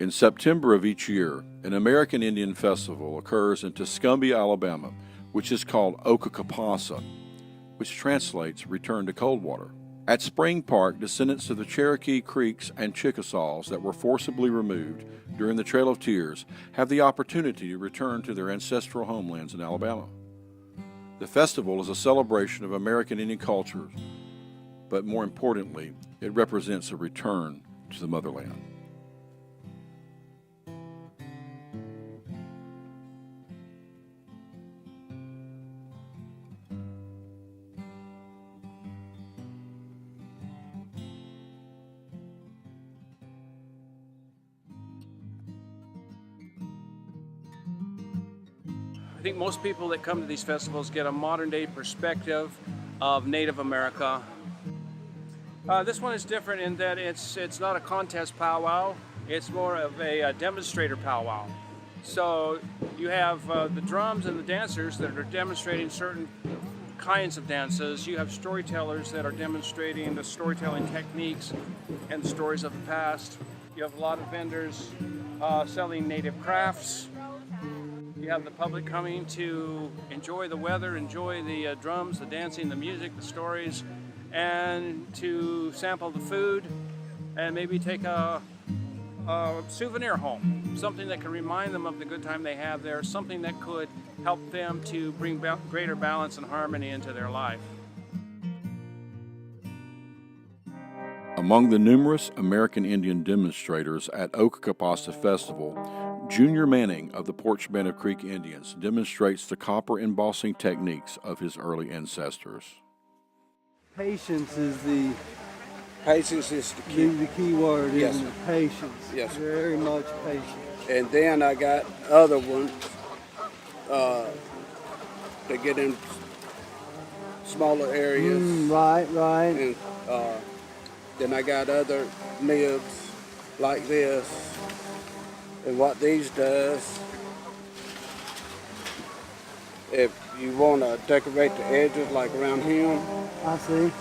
In September of each year, an American Indian festival occurs in Tuscumbia, Alabama, which is called Oka Kapassa, which translates Return to Coldwater. At Spring Park, descendants of the Cherokee, Creeks, and Chickasaws that were forcibly removed during the Trail of Tears have the opportunity to return to their ancestral homelands in Alabama. The festival is a celebration of American Indian culture, but more importantly, it represents a return to the motherland. I think most people that come to these festivals get a modern day perspective of Native America. This one is different in that it's not a contest powwow, it's more of a demonstrator powwow. So you have the drums and the dancers that are demonstrating certain kinds of dances. You have storytellers that are demonstrating the storytelling techniques and stories of the past. You have a lot of vendors selling native crafts. You have the public coming to enjoy the weather, enjoy the drums, the dancing, the music, the stories, and to sample the food and maybe take a souvenir home, something that can remind them of the good time they have there, something that could help them to bring greater balance and harmony into their life. Among the numerous American Indian demonstrators at Oka Kapassa Festival, Junior Manning of the Porch Band of Creek Indians demonstrates the copper embossing techniques of his early ancestors. Patience is the key. The key word, Yes. isn't it? Patience. Yes. Very much patience. And then I got other ones to get in smaller areas. Right. And then I got other nibs like this. And what these does, if you want to decorate the edges like around here, I see.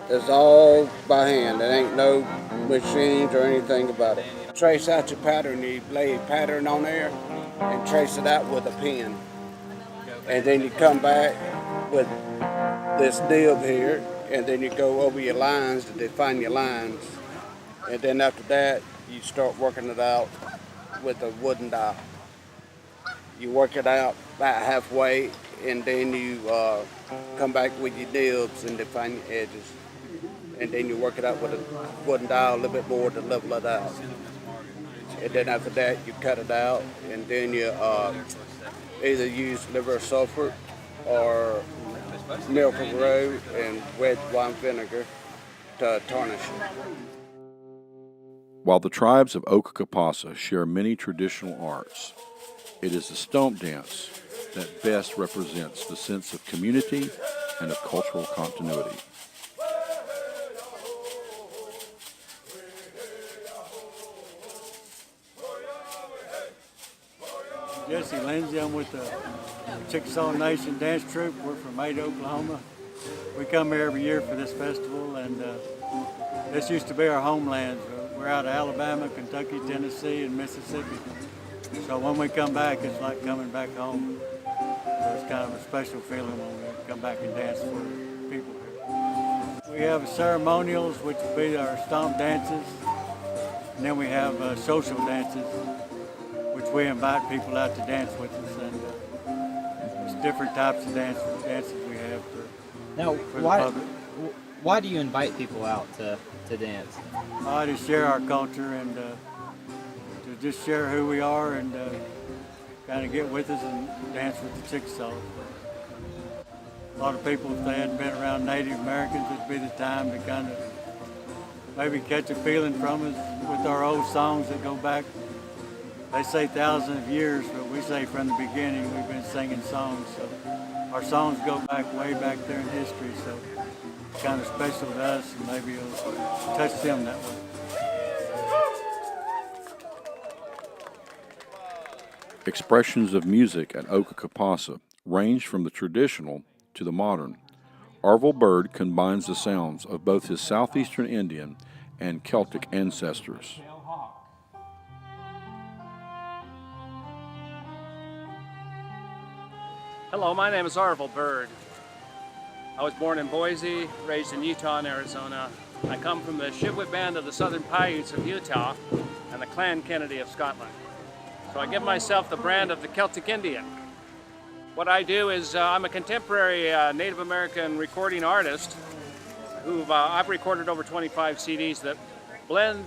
it's all by hand. There ain't no machines or anything about it. Trace out your pattern. You lay a pattern on there and trace it out with a pen. And then you come back with this nib here, and then you go over your lines to define your lines. And then after that, you start working it out with a wooden dowel. You work it out about halfway, and then you come back with your nibs and define your edges. And then you work it out with a wooden dowel a little bit more to level it out. And then after that, you cut it out, and then you either use liver sulfur or milk of roe and red wine vinegar to tarnish it. While the tribes of Oka Kapassa share many traditional arts, it is the stomp dance that best represents the sense of community and of cultural continuity. Jesse Lindsay, I'm with the Chickasaw Nation Dance Troupe. We're from Ada, Oklahoma. We come here every year for this festival, and this used to be our homeland. We're out of Alabama, Kentucky, Tennessee, and Mississippi. So when we come back, it's like coming back home. So it's kind of a special feeling when we come back and dance for the people here. We have ceremonials, which will be our stomp dances, and then we have social dances, which we invite people out to dance with us, and it's different types of dances we have for the public. Why do you invite people out to dance? To share our culture and to just share who we are and kind of get with us and dance with the Chickasaws. A lot of people, if they hadn't been around Native Americans, it'd be the time to kind of maybe catch a feeling from us with our old songs that go back. They say thousands of years, but we say from the beginning we've been singing songs. So our songs go back way back there in history. So it's kind of special to us, and maybe it'll touch them that way. Expressions of music at Oka Kapassa range from the traditional to the modern. Orville Bird combines the sounds of both his southeastern Indian and Celtic ancestors. Hello, my name is Arvel Bird. I was born in Boise, raised in Utah and Arizona. I come from the Shivwit Band of the Southern Paiutes of Utah and the Clan Kennedy of Scotland. So I give myself the brand of the Celtic Indian. What I do is I'm a contemporary Native American recording artist I've recorded over 25 CDs that blend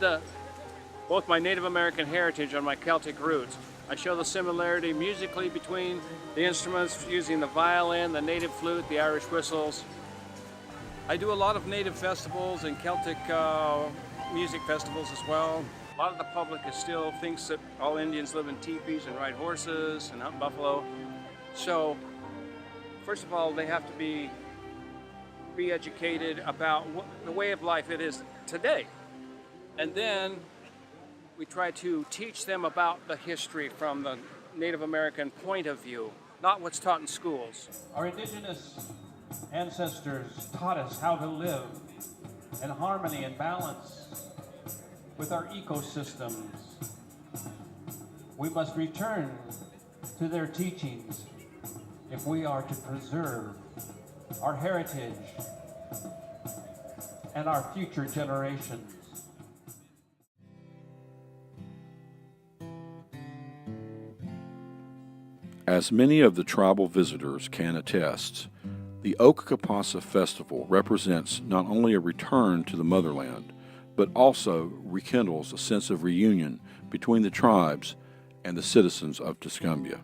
both my Native American heritage and my Celtic roots. I show the similarity musically between the instruments using the violin, the native flute, the Irish whistles. I do a lot of native festivals and Celtic music festivals as well. A lot of the public still thinks that all Indians live in teepees and ride horses and hunt buffalo. So, first of all, they have to be educated about the way of life it is today. And then we try to teach them about the history from the Native American point of view, not what's taught in schools. Our indigenous ancestors taught us how to live in harmony and balance with our ecosystems. We must return to their teachings if we are to preserve our heritage and our future generations. As many of the tribal visitors can attest, the Oka Kapassa festival represents not only a return to the motherland, but also rekindles a sense of reunion between the tribes and the citizens of Tuscumbia.